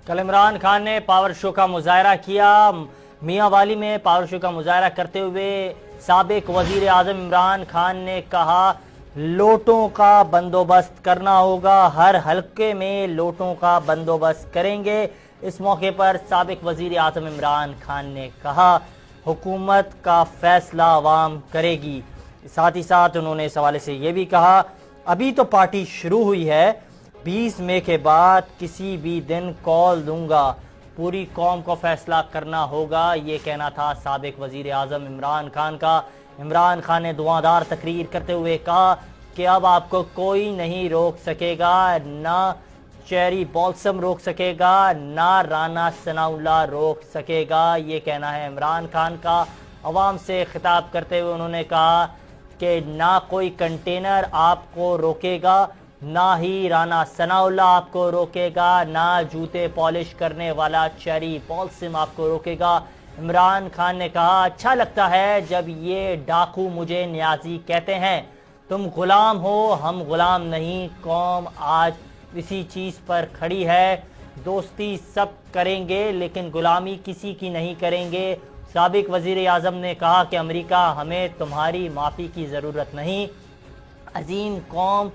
کل عمران خان نے power show کا مظاہرہ کیا۔ میاں والی میں پاور شو کا مظاہرہ کرتے ہوئے سابق وزیر اعظم عمران خان نے کہا لوٹوں کا بندوبست کرنا ہوگا، ہر حلقے میں لوٹوں کا بندوبست کریں گے۔ اس موقع پر سابق وزیر اعظم عمران خان نے کہا حکومت کا فیصلہ عوام کرے گی۔ ساتھ ہی ساتھ انہوں نے اس حوالے سے یہ بھی کہا ابھی تو پارٹی شروع ہوئی ہے، 20 مئی کے بعد کسی بھی دن کال دوں گا، پوری قوم کو فیصلہ کرنا ہوگا، یہ کہنا تھا سابق وزیر اعظم عمران خان کا۔ عمران خان نے دعادار تقریر کرتے ہوئے کہا کہ اب آپ کو کوئی نہیں روک سکے گا، نہ چیری بولسم روک سکے گا، نہ رانا ثناء اللہ روک سکے گا، یہ کہنا ہے عمران خان کا۔ عوام سے خطاب کرتے ہوئے انہوں نے کہا کہ نہ کوئی کنٹینر آپ کو روکے گا، نہ ہی رانا ثناء اللہ آپ کو روکے گا، نہ جوتے پالش کرنے والا چیری بولسم آپ کو روکے گا۔ عمران خان نے کہا اچھا لگتا ہے جب یہ ڈاکو مجھے نیازی کہتے ہیں، تم غلام ہو، ہم غلام نہیں، قوم آج اسی چیز پر کھڑی ہے، دوستی سب کریں گے لیکن غلامی کسی کی نہیں کریں گے۔ سابق وزیر اعظم نے کہا کہ امریکہ ہمیں تمہاری معافی کی ضرورت نہیں، عظیم قوم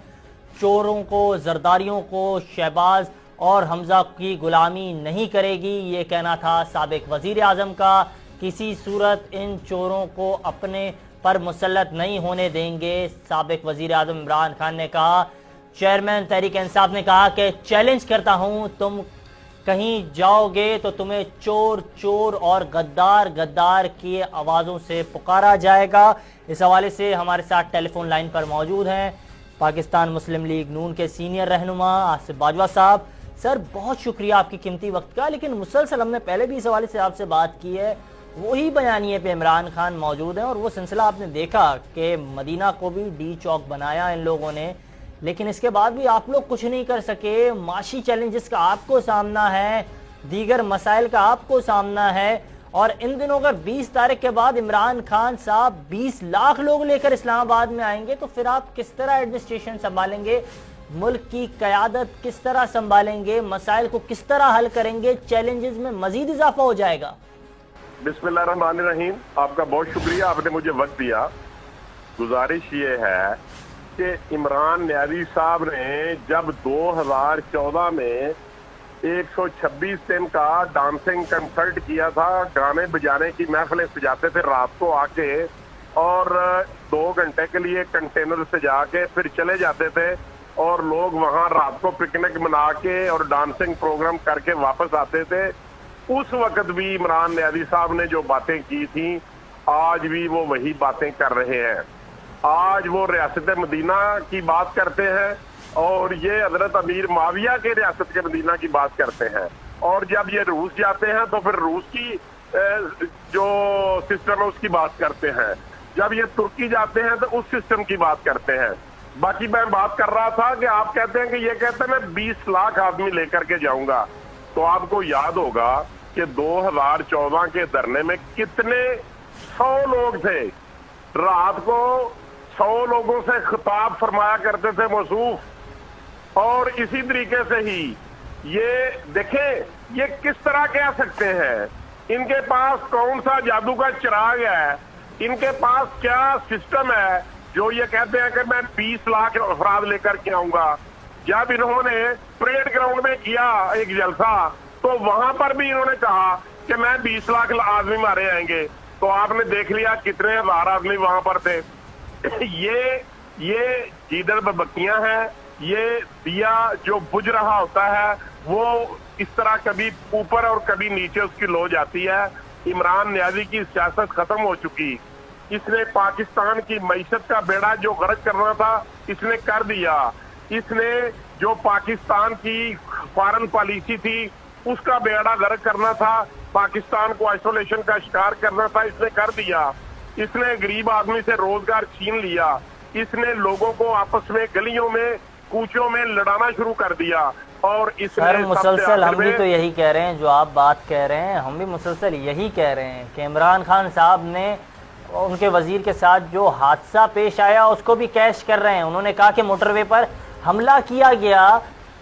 چوروں کو، زرداریوں کو، شہباز اور حمزہ کی غلامی نہیں کرے گی، یہ کہنا تھا سابق وزیر اعظم کا۔ کسی صورت ان چوروں کو اپنے پر مسلط نہیں ہونے دیں گے۔ سابق وزیر اعظم عمران خان نے کہا چیئرمین تحریک انصاف نے کہا کہ چیلنج کرتا ہوں تم کہیں جاؤ گے تو تمہیں چور چور اور غدار غدار کی آوازوں سے پکارا جائے گا۔ اس حوالے سے ہمارے ساتھ ٹیلی فون لائن پر موجود ہیں پاکستان مسلم لیگ نون کے سینئر رہنما آصف باجوہ صاحب۔ سر بہت شکریہ آپ کی قیمتی وقت کا، لیکن مسلسل ہم نے پہلے بھی اس حوالے سے آپ سے بات کی ہے، وہی بیانیے پہ عمران خان موجود ہیں اور وہ سلسلہ آپ نے دیکھا کہ مدینہ کو بھی ڈی چوک بنایا ان لوگوں نے، لیکن اس کے بعد بھی آپ لوگ کچھ نہیں کر سکے۔ معاشی چیلنجز کا آپ کو سامنا ہے، دیگر مسائل کا آپ کو سامنا ہے، اور ان دنوں اگر 20 تاریخ کے بعد عمران خان صاحب 20 لاکھ لوگ لے کر اسلام آباد میں آئیں گے تو پھر آپ کس طرح ایڈمنسٹریشن سنبھالیں گے، ملک کی قیادت کس طرح سنبھالیں گے، مسائل کو کس طرح حل کریں گے، چیلنجز میں مزید اضافہ ہو جائے گا۔ بسم اللہ الرحمن الرحیم، آپ کا بہت شکریہ، آپ نے مجھے وقت دیا۔ گزارش یہ ہے کہ عمران نیازی صاحب نے جب 2014 میں 126 دن کا ڈانسنگ کنسرٹ کیا تھا، گانے بجانے کی محفلیں سجاتے تھے رات کو آ کے اور 2 گھنٹے کے لیے کنٹینر سے جا کے پھر چلے جاتے تھے اور لوگ وہاں رات کو پکنک منا کے اور ڈانسنگ پروگرام کر کے واپس آتے تھے، اس وقت بھی عمران نیازی صاحب نے جو باتیں کی تھیں آج بھی وہ وہی باتیں کر رہے ہیں۔ آج وہ ریاست مدینہ کی بات کرتے ہیں اور یہ حضرت امیر معاویہ کے ریاست کے مدینہ کی بات کرتے ہیں، اور جب یہ روس جاتے ہیں تو پھر روس کی جو سسٹم ہے اس کی بات کرتے ہیں، جب یہ ترکی جاتے ہیں تو اس سسٹم کی بات کرتے ہیں۔ باقی میں بات کر رہا تھا کہ آپ کہتے ہیں کہ یہ کہتے ہیں میں 20 لاکھ آدمی لے کر کے جاؤں گا، تو آپ کو یاد ہوگا کہ 2014 کے دھرنے میں کتنے 100 لوگ تھے، رات کو 100 لوگوں سے خطاب فرمایا کرتے تھے موصوف، اور اسی طریقے سے ہی یہ دیکھیں یہ کس طرح کہہ سکتے ہیں، ان کے پاس کون سا جادو کا چراغ ہے، ان کے پاس کیا سسٹم ہے جو یہ کہتے ہیں کہ میں 20 لاکھ افراد لے کر کے آؤں گا۔ جب انہوں نے پریڈ گراؤنڈ میں کیا ایک جلسہ تو وہاں پر بھی انہوں نے کہا کہ میں 20 لاکھ آدمی مارے آئیں گے، تو آپ نے دیکھ لیا کتنے ہزار آدمی وہاں پر تھے۔ یہ جیدر ببکیاں ہیں، یہ دیا جو بجھ رہا ہوتا ہے وہ اس طرح کبھی اوپر اور کبھی نیچے اس کی لو جاتی ہے۔ عمران نیازی کی سیاست ختم ہو چکی، اس نے پاکستان کی معیشت کا بیڑا جو غرق کرنا تھا اس نے کر دیا، اس نے جو پاکستان کی فارن پالیسی تھی اس کا بیڑا غرق کرنا تھا، پاکستان کو آئسولیشن کا شکار کرنا تھا، اس نے کر دیا۔ اس نے غریب آدمی سے روزگار چھین لیا، اس نے لوگوں کو آپس میں گلیوں میں کوچوں میں لڑانا شروع کر دیا، اور اس سر نے مسلسل ہم بھی تو یہی کہہ رہے ہیں جو آپ بات کہہ رہے ہیں، ہم بھی مسلسل یہی کہہ رہے ہیں کہ عمران خان صاحب نے ان کے وزیر کے ساتھ جو حادثہ پیش آیا اس کو بھی کیش کر رہے ہیں۔ انہوں نے کہا کہ موٹر وے پر حملہ کیا گیا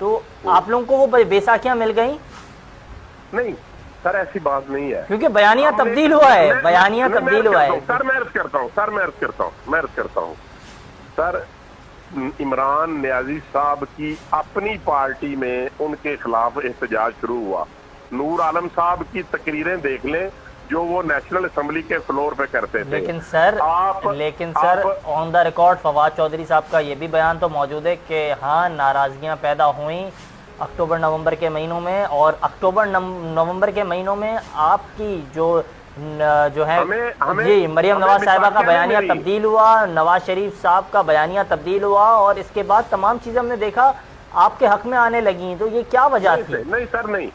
تو آپ لوگوں کو وہ بیساکھیاں مل گئیں؟ نہیں سر ایسی بات نہیں ہے، کیونکہ بیانیہ تبدیل ہوا ہے، بیانیہ تبدیل ہوا ہے. سر میں عرض کرتا ہوں سر، عمران نیازی صاحب کی اپنی پارٹی میں ان کے خلاف احتجاج شروع ہوا. نور عالم صاحب کی تقریریں دیکھ لیں جو وہ نیشنل اسمبلی کے فلور پہ کرتے تھے. لیکن سر آن دا ریکارڈ فواد چودھری صاحب کا یہ بھی بیان تو موجود ہے کہ ہاں ناراضگیاں پیدا ہوئیں اکتوبر نومبر کے مہینوں میں، اور اکتوبر نومبر کے مہینوں میں آپ کی جو ہے جی مریم نواز صاحبہ کا بیانیہ تبدیل ہوا، نواز شریف صاحب کا بیانیہ تبدیل ہوا، اور اس کے بعد تمام چیزیں ہم نے دیکھا آپ کے حق میں آنے لگیں. تو یہ کیا وجہ تھی؟ نہیں سر نہیں،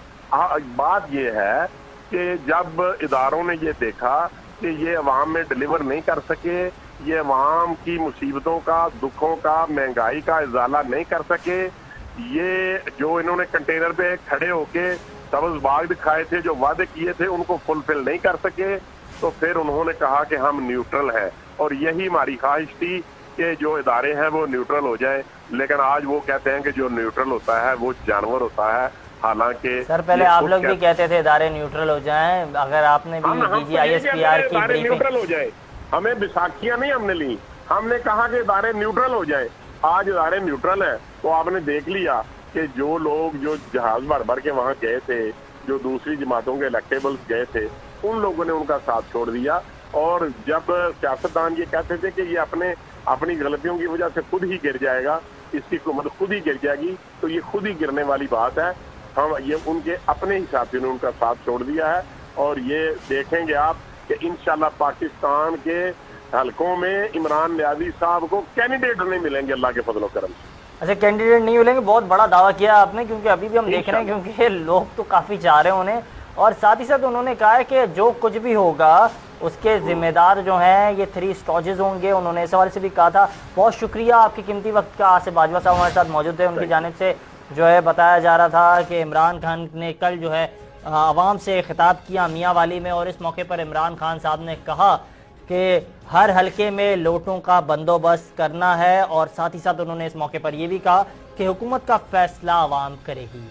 بات یہ ہے کہ جب اداروں نے یہ دیکھا کہ یہ عوام میں ڈیلیور نہیں کر سکے، یہ عوام کی مصیبتوں کا، دکھوں کا، مہنگائی کا ازالہ نہیں کر سکے، یہ جو انہوں نے کنٹینر پہ کھڑے ہو کے سبز باغ دکھائے تھے، جو وعدے کیے تھے ان کو فلفل نہیں کر سکے، تو پھر انہوں نے کہا کہ ہم نیوٹرل ہیں. اور یہی ہماری خواہش تھی کہ جو ادارے ہیں وہ نیوٹرل ہو جائیں، لیکن آج وہ کہتے ہیں کہ جو نیوٹرل ہوتا ہے وہ جانور ہوتا ہے. حالانکہ سر پہلے آپ لوگ بھی کہتے تھے ادارے نیوٹرل ہو جائیں، اگر آپ نے بھی D G I S P R کی بریفنگ نیوٹرل ہو جائے، ہمیں بیساکھیاں نہیں ہم نے لی، ہم نے کہا کہ ادارے نیوٹرل ہو جائیں. آج ادارے نیوٹرل ہیں تو آپ نے دیکھ لیا کہ جو لوگ جو جہاز بھر کے وہاں گئے تھے، جو دوسری جماعتوں کے الیکٹیبلز گئے تھے، ان لوگوں نے ان کا ساتھ چھوڑ دیا. اور جب سیاستدان یہ کہتے تھے کہ یہ اپنی غلطیوں کی وجہ سے خود ہی گر جائے گا، اس کی حکومت خود ہی گر جائے گی، تو یہ خود ہی گرنے والی بات ہے. ہم یہ ان کے اپنے ہی ساتھیوں نے ان کا ساتھ چھوڑ دیا ہے. اور یہ دیکھیں گے آپ کہ انشاءاللہ پاکستان کے حلقوں میں عمران نیازی صاحب کو کینڈیڈیٹ نہیں ملیں گے اللہ کے فضل و کرم سے. اچھا کینڈیڈیٹ نہیں ملیں گے، بہت بڑا دعویٰ کیا آپ نے، کیونکہ ابھی بھی ہم دیکھ رہے ہیں کیونکہ لوگ تو کافی چاہ رہے ہیں انہیں، اور ساتھ ہی ساتھ انہوں نے کہا ہے کہ جو کچھ بھی ہوگا اس کے ذمہ دار جو ہیں یہ 3 اسٹاجز ہوں گے. انہوں نے اس حوالے سے بھی کہا تھا. بہت شکریہ آپ کی قیمتی وقت کا. آصف باجوہ صاحب ہمارے ساتھ موجود تھے، ان کی جانب سے جو ہے بتایا جا رہا تھا کہ عمران خان نے کل جو ہے عوام سے خطاب کیا میاں والی میں، اور اس موقع پر عمران خان صاحب نے کہا کہ ہر حلقے میں لوٹوں کا بندوبست کرنا ہے، اور ساتھ ہی ساتھ انہوں نے اس موقع پر یہ بھی کہا کہ حکومت کا فیصلہ عوام کرے گی.